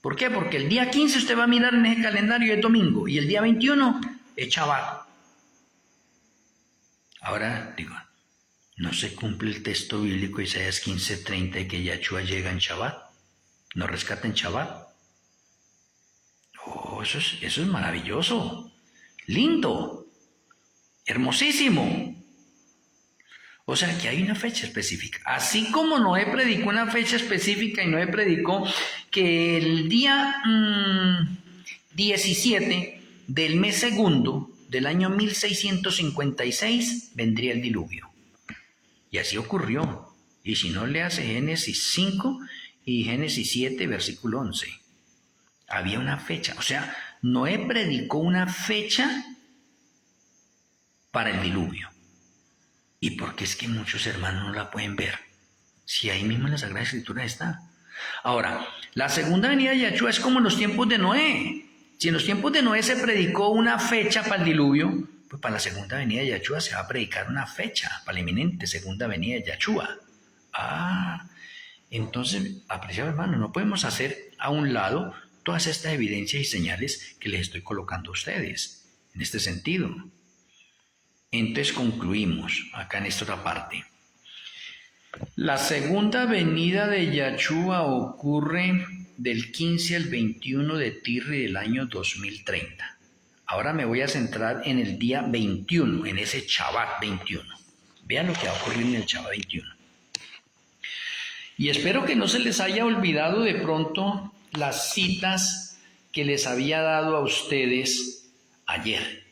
¿Por qué? Porque el día 15 usted va a mirar en ese calendario, es domingo, y el día 21 es Shabbat. Ahora digo, ¿no se cumple el texto bíblico Isaías 15:30 de que Yahshua llega en Shabbat? ¿No rescata en Shabbat? Oh, eso es maravilloso, lindo, hermosísimo. O sea que hay una fecha específica. Así como Noé predicó una fecha específica y Noé predicó que el día 17 del mes segundo del año 1656 vendría el diluvio. Y así ocurrió. Y si no, le hace Génesis 5 y Génesis 7, versículo 11. Había una fecha. O sea, Noé predicó una fecha para el diluvio. ¿Y por qué es que muchos hermanos no la pueden ver? Si ahí mismo en la Sagrada Escritura está. Ahora, la segunda venida de Yahshua es como en los tiempos de Noé. Si en los tiempos de Noé se predicó una fecha para el diluvio, pues para la segunda venida de Yahshua se va a predicar una fecha, para la inminente segunda venida de Yahshua. Entonces, apreciado hermano, no podemos hacer a un lado todas estas evidencias y señales que les estoy colocando a ustedes en este sentido. Entonces concluimos acá en esta otra parte. La segunda venida de Yahshua ocurre del 15 al 21 de Tirri del año 2030. Ahora me voy a centrar en el día 21, en ese Shabbat 21. Vean lo que va a ocurrir en el Shabbat 21. Y espero que no se les haya olvidado de pronto las citas que les había dado a ustedes ayer.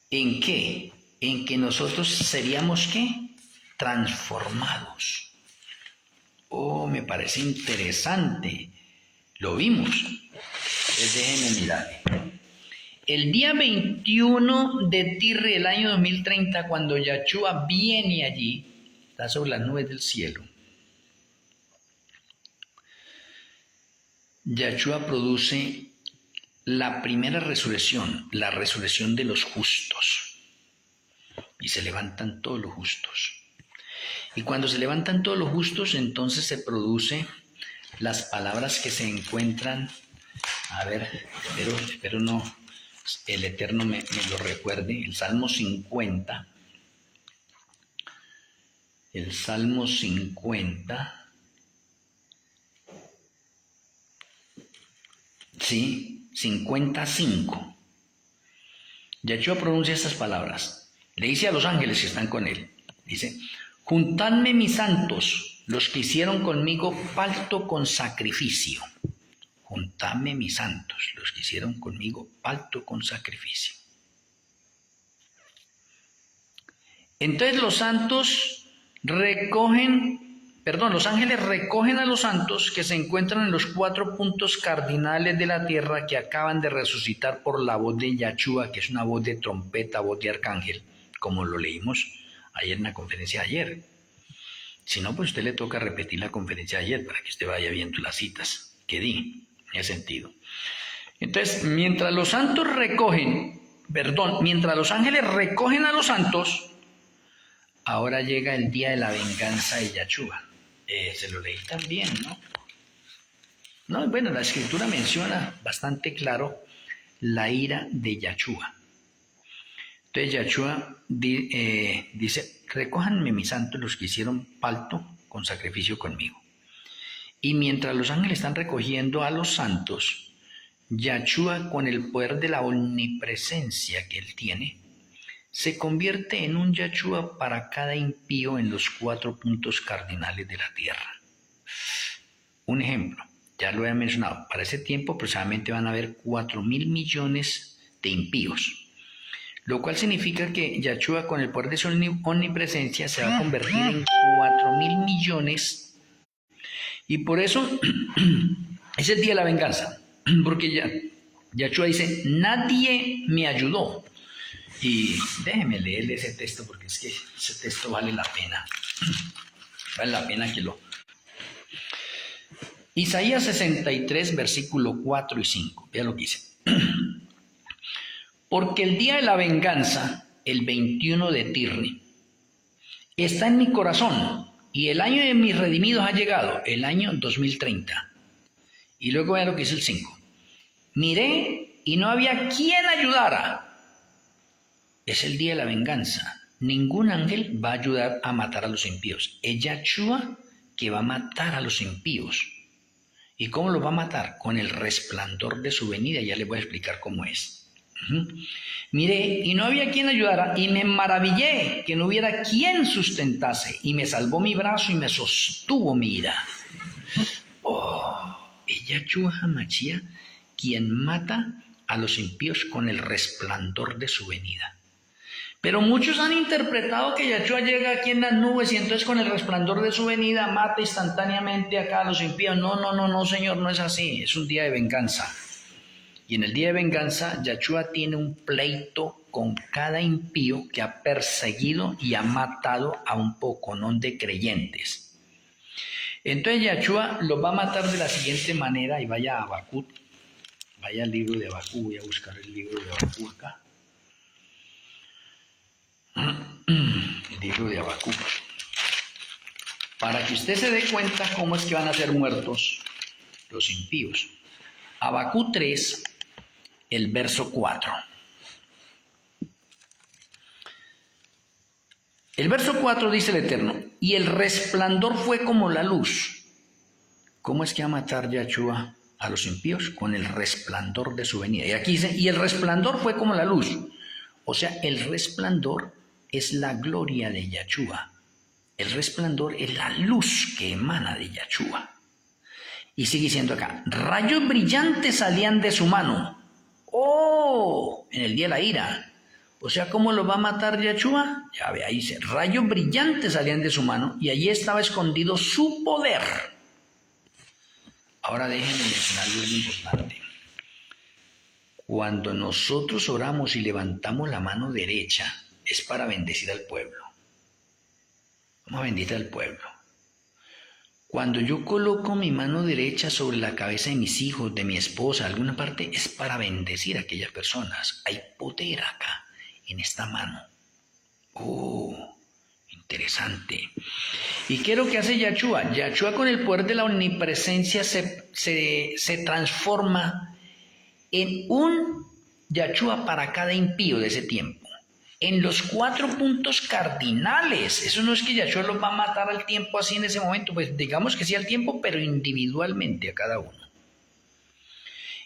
¿En qué? En que nosotros seríamos ¿qué? Transformados. Oh, me parece interesante. Lo vimos. Entonces déjenme mirar. El día 21 de Tirri del año 2030, cuando Yahshua viene allí, está sobre las nubes del cielo, Yahshua produce la primera resurrección, la resurrección de los justos. Y se levantan todos los justos. Y cuando se levantan todos los justos, entonces se produce las palabras que se encuentran, a ver, espero no, el Eterno me lo recuerde, el Salmo 50, sí, 55. Yahshua pronuncia estas palabras, le dice a los ángeles que están con él, dice: juntadme mis santos, los que hicieron conmigo pacto con sacrificio. Juntadme mis santos, los que hicieron conmigo pacto con sacrificio. Entonces los ángeles recogen a los santos que se encuentran en los 4 puntos cardinales de la tierra que acaban de resucitar por la voz de Yahshua, que es una voz de trompeta, voz de arcángel, como lo leímos ayer en la conferencia de ayer. Si no, pues a usted le toca repetir la conferencia de ayer para que usted vaya viendo las citas que di en ese sentido. Entonces, mientras los ángeles recogen a los santos, ahora llega el día de la venganza de Yahshua. Se lo leí también, ¿no? Bueno, la escritura menciona bastante claro la ira de Yahshua. Entonces Yahshua dice: recójanme mis santos, los que hicieron pacto con sacrificio conmigo. Y mientras los ángeles están recogiendo a los santos, Yahshua, con el poder de la omnipresencia que él tiene, se convierte en un Yahshua para cada impío en los 4 puntos cardinales de la tierra. Un ejemplo, ya lo he mencionado, para ese tiempo aproximadamente van a haber 4.000 millones de impíos, lo cual significa que Yahshua, con el poder de su omnipresencia, se va a convertir en 4.000 millones. Y por eso es el día de la venganza, porque Yahshua dice: nadie me ayudó. Y déjeme leerle ese texto, porque es que ese texto vale la pena que lo... Isaías 63, versículo 4 y 5, vea lo que dice: porque el día de la venganza, el 21 de Tirri, está en mi corazón, y el año de mis redimidos ha llegado, el año 2030. Y luego vea lo que dice el 5. Miré y no había quien ayudara. Es el día de la venganza. Ningún ángel va a ayudar a matar a los impíos. Es Yahshua que va a matar a los impíos. ¿Y cómo los va a matar? Con el resplandor de su venida. Ya les voy a explicar cómo es. Miré y no había quien ayudara, y me maravillé que no hubiera quien sustentase, y me salvó mi brazo y me sostuvo mi ira. Es Yahshua HaMashiach quien mata a los impíos con el resplandor de su venida. Pero muchos han interpretado que Yahshua llega aquí en las nubes y entonces con el resplandor de su venida mata instantáneamente acá a los impíos. No, Señor, no es así. Es un día de venganza. Y en el día de venganza, Yahshua tiene un pleito con cada impío que ha perseguido y ha matado a un poconón de creyentes. Entonces Yahshua los va a matar de la siguiente manera, y vaya a Habacuc, Vaya al libro de Habacuc, voy a buscar el libro de Habacuc acá. El libro de Habacuc. Para que usted se dé cuenta cómo es que van a ser muertos los impíos. Habacuc 3, el verso 4. El verso 4 dice el Eterno, y el resplandor fue como la luz. ¿Cómo es que va a matar Yahshua a los impíos? Con el resplandor de su venida. Y aquí dice, y el resplandor fue como la luz. O sea, el resplandor es la gloria de Yahshua. El resplandor es la luz que emana de Yahshua. Y sigue diciendo acá, rayos brillantes salían de su mano. ¡Oh! En el día de la ira. O sea, ¿cómo lo va a matar Yahshua? Ya ve, ahí dice, rayos brillantes salían de su mano y allí estaba escondido su poder. Ahora déjenme mencionar algo importante. Cuando nosotros oramos y levantamos la mano derecha, es para bendecir al pueblo. Vamos a bendecir al pueblo. Cuando yo coloco mi mano derecha sobre la cabeza de mis hijos, de mi esposa, alguna parte, es para bendecir a aquellas personas. Hay poder acá, en esta mano. Oh, interesante. ¿Y qué es lo que hace Yahshua? Yahshua con el poder de la omnipresencia se transforma en un Yahshua para cada impío de ese tiempo. En los 4 puntos cardinales. Eso no es que Yahshua los va a matar al tiempo así en ese momento. Pues digamos que sí al tiempo, pero individualmente a cada uno.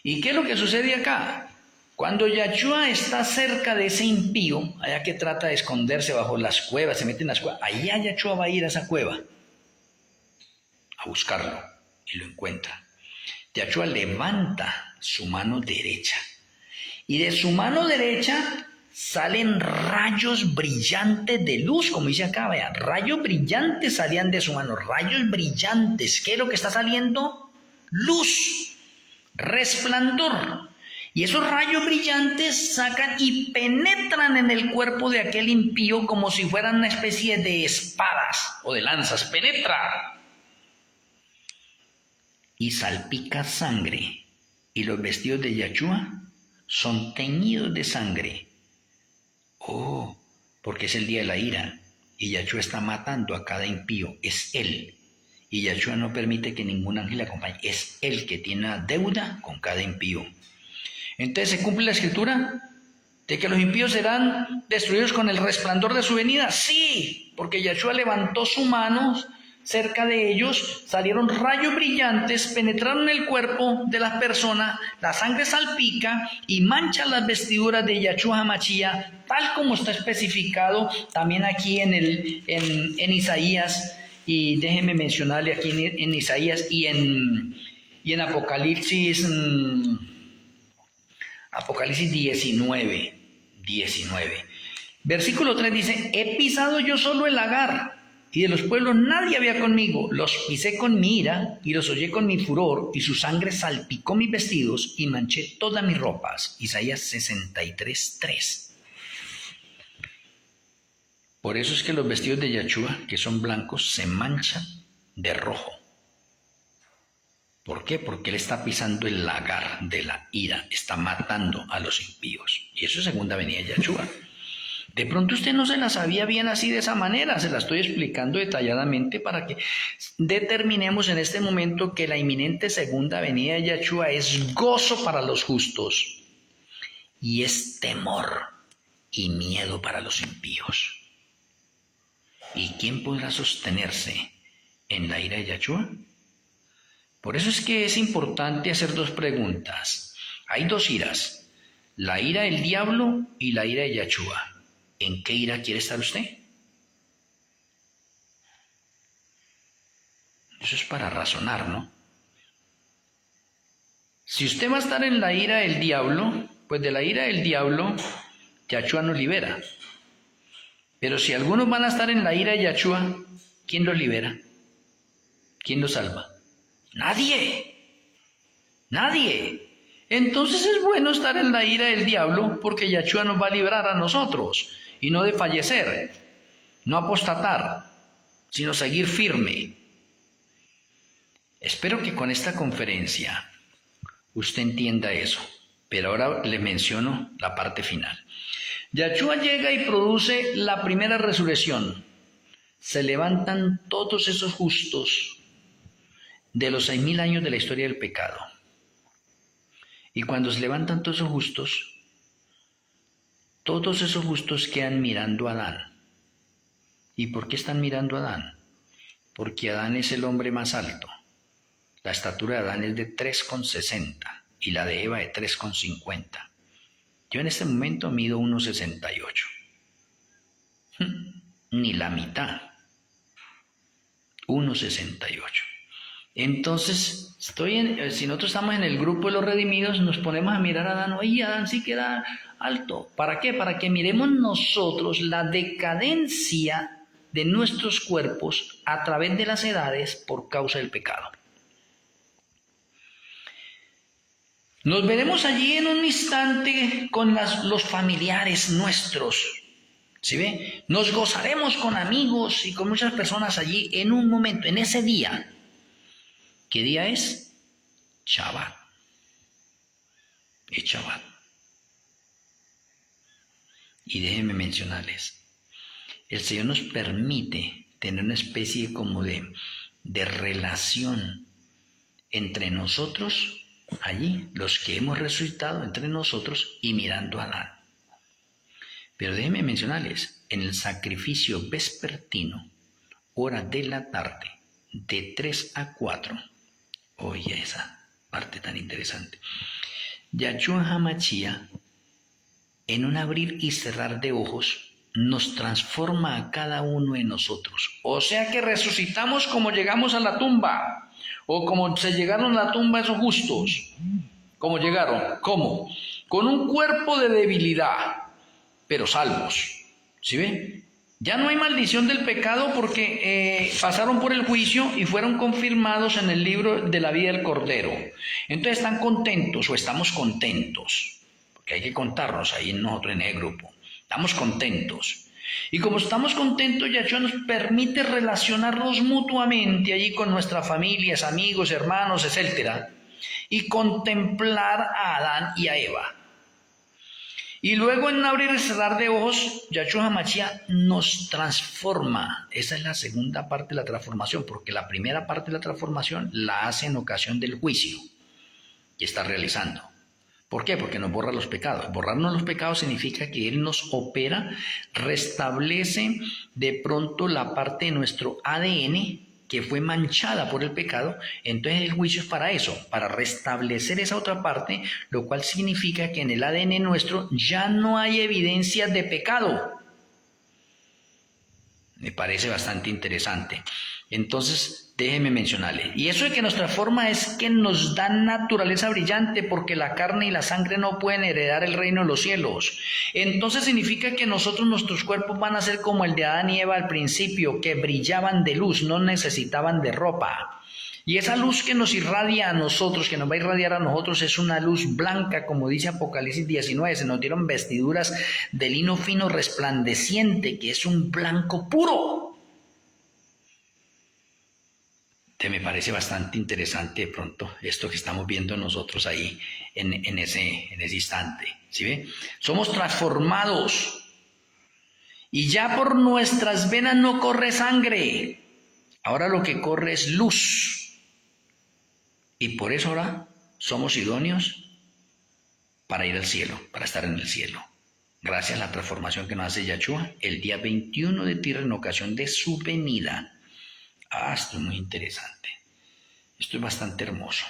¿Y qué es lo que sucede acá? Cuando Yahshua está cerca de ese impío, allá que trata de esconderse bajo las cuevas, se mete en las cuevas, allá Yahshua va a ir a esa cueva a buscarlo y lo encuentra. Yahshua levanta su mano derecha y de su mano derecha salen rayos brillantes de luz, como dice acá, vean, rayos brillantes salían de su mano, rayos brillantes. ¿Qué es lo que está saliendo? Luz, resplandor. Y esos rayos brillantes sacan y penetran en el cuerpo de aquel impío como si fueran una especie de espadas o de lanzas. Penetra y salpica sangre. Y los vestidos de Yahshua son teñidos de sangre. Oh, porque es el día de la ira y Yahshua está matando a cada impío, es él. Y Yahshua no permite que ningún ángel le acompañe, es él que tiene una deuda con cada impío. Entonces, ¿se cumple la escritura de que los impíos serán destruidos con el resplandor de su venida? Sí, porque Yahshua levantó su mano cerca de ellos, salieron rayos brillantes, penetraron el cuerpo de las personas, la sangre salpica y mancha las vestiduras de Yahshua HaMashiach, tal como está especificado también aquí en Isaías, y déjenme mencionarle aquí en Isaías y en Apocalipsis, Apocalipsis 19. Versículo 3 dice, he pisado yo solo el lagar, y de los pueblos nadie había conmigo. Los pisé con mi ira y los hollé con mi furor, y su sangre salpicó mis vestidos y manché todas mis ropas. Isaías 63:3. Por eso es que los vestidos de Yahshua, que son blancos, se manchan de rojo. ¿Por qué? Porque él está pisando el lagar de la ira, está matando a los impíos. Y eso es segunda venida de Yahshua. De pronto usted no se la sabía bien así de esa manera, se la estoy explicando detalladamente para que determinemos en este momento que la inminente segunda venida de Yahshua es gozo para los justos y es temor y miedo para los impíos. ¿Y quién podrá sostenerse en la ira de Yahshua? Por eso es que es importante hacer 2 preguntas. Hay 2 iras, la ira del diablo y la ira de Yahshua. ¿En qué ira quiere estar usted? Eso es para razonar, ¿no? Si usted va a estar en la ira del diablo, pues de la ira del diablo, Yahshua nos libera. Pero si algunos van a estar en la ira de Yahshua, ¿quién los libera? ¿Quién los salva? Nadie. Nadie. Entonces es bueno estar en la ira del diablo porque Yahshua nos va a librar a nosotros. Y no de fallecer, no apostatar, sino seguir firme. Espero que con esta conferencia usted entienda eso. Pero ahora le menciono la parte final. Yahshua llega y produce la primera resurrección. Se levantan todos esos justos de los 6.000 años de la historia del pecado. Y cuando se levantan todos esos justos quedan mirando a Adán. ¿Y por qué están mirando a Adán? Porque Adán es el hombre más alto. La estatura de Adán es de 3,60 y la de Eva de 3,50. Yo en este momento mido 1,68. Ni la mitad. 1,68. Entonces, si nosotros estamos en el grupo de los redimidos, nos ponemos a mirar a Adán. Oye, Adán sí queda alto. ¿Para qué? Para que miremos nosotros la decadencia de nuestros cuerpos a través de las edades por causa del pecado. Nos veremos allí en un instante con los familiares nuestros. ¿Sí ve? Nos gozaremos con amigos y con muchas personas allí en un momento, en ese día. ¿Qué día es? Shabbat. Es Shabbat. Y déjenme mencionarles, el Señor nos permite tener una especie como de relación entre nosotros, allí, los que hemos resucitado entre nosotros y mirando a Adán. Pero déjenme mencionarles, en el sacrificio vespertino, hora de la tarde, de 3 a 4, oye esa parte tan interesante, Yahshua HaMashiach, en un abrir y cerrar de ojos, nos transforma a cada uno de nosotros. O sea que resucitamos como llegamos a la tumba, o como se llegaron a la tumba esos justos. ¿Cómo llegaron? ¿Cómo? Con un cuerpo de debilidad, pero salvos. ¿Sí ven? Ya no hay maldición del pecado porque pasaron por el juicio y fueron confirmados en el libro de la vida del Cordero. Entonces están contentos o estamos contentos, porque hay que contarnos ahí nosotros en el grupo. Estamos contentos. Y como estamos contentos, Yahshua nos permite relacionarnos mutuamente allí con nuestras familias, amigos, hermanos, etc. Y contemplar a Adán y a Eva. Y luego en un abrir y cerrar de ojos, Yahshua HaMashiach nos transforma. Esa es la segunda parte de la transformación, porque la primera parte de la transformación la hace en ocasión del juicio que está realizando. ¿Por qué? Porque nos borra los pecados. Borrarnos los pecados significa que Él nos opera, restablece de pronto la parte de nuestro ADN que fue manchada por el pecado. Entonces el juicio es para eso, para restablecer esa otra parte, lo cual significa que en el ADN nuestro ya no hay evidencias de pecado. Me parece bastante interesante. Entonces, déjeme mencionarle. Y eso de que nos transforma es que nos da naturaleza brillante, porque la carne y la sangre no pueden heredar el reino de los cielos. Entonces significa que nuestros cuerpos van a ser como el de Adán y Eva al principio, que brillaban de luz, no necesitaban de ropa. Y esa luz que nos irradia a nosotros, que nos va a irradiar a nosotros, es una luz blanca, como dice Apocalipsis 19. Se nos dieron vestiduras de lino fino resplandeciente, que es un blanco puro. Me parece bastante interesante de pronto esto que estamos viendo nosotros ahí en ese instante. ¿Sí ve? Somos transformados y ya por nuestras venas no corre sangre. Ahora lo que corre es luz. Y por eso ahora somos idóneos para ir al cielo, para estar en el cielo. Gracias a la transformación que nos hace Yahshua el día 21 de Tir en ocasión de su venida. Esto es muy interesante. Esto es bastante hermoso.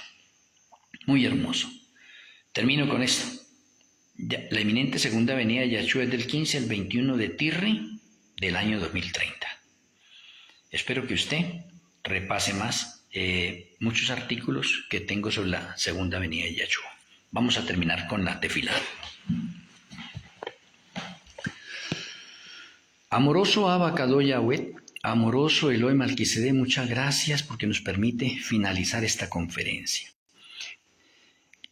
Muy hermoso. Termino con esto. La inminente segunda venida de Yahshua es del 15 al 21 de Tirri del año 2030. Espero que usted repase más muchos artículos que tengo sobre la segunda venida de Yahshua. Vamos a terminar con la tefilá. Amoroso Abba Kadosh Yahweh, amoroso Elohim Melquisedec, muchas gracias porque nos permite finalizar esta conferencia.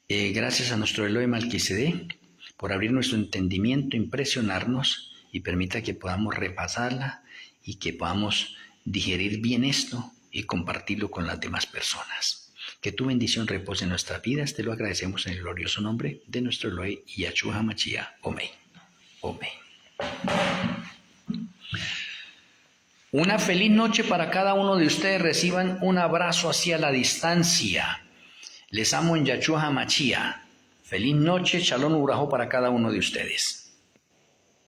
Gracias a nuestro Elohim Melquisedec por abrir nuestro entendimiento, impresionarnos y permita que podamos repasarla y que podamos digerir bien esto y compartirlo con las demás personas. Que tu bendición repose en nuestras vidas. Te lo agradecemos en el glorioso nombre de nuestro Elohim Yahshua HaMashiach. Amén. Amén. Una feliz noche para cada uno de ustedes. Reciban un abrazo hacia la distancia. Les amo en Yahshua HaMashiach. Feliz noche, Shalom Urajo para cada uno de ustedes.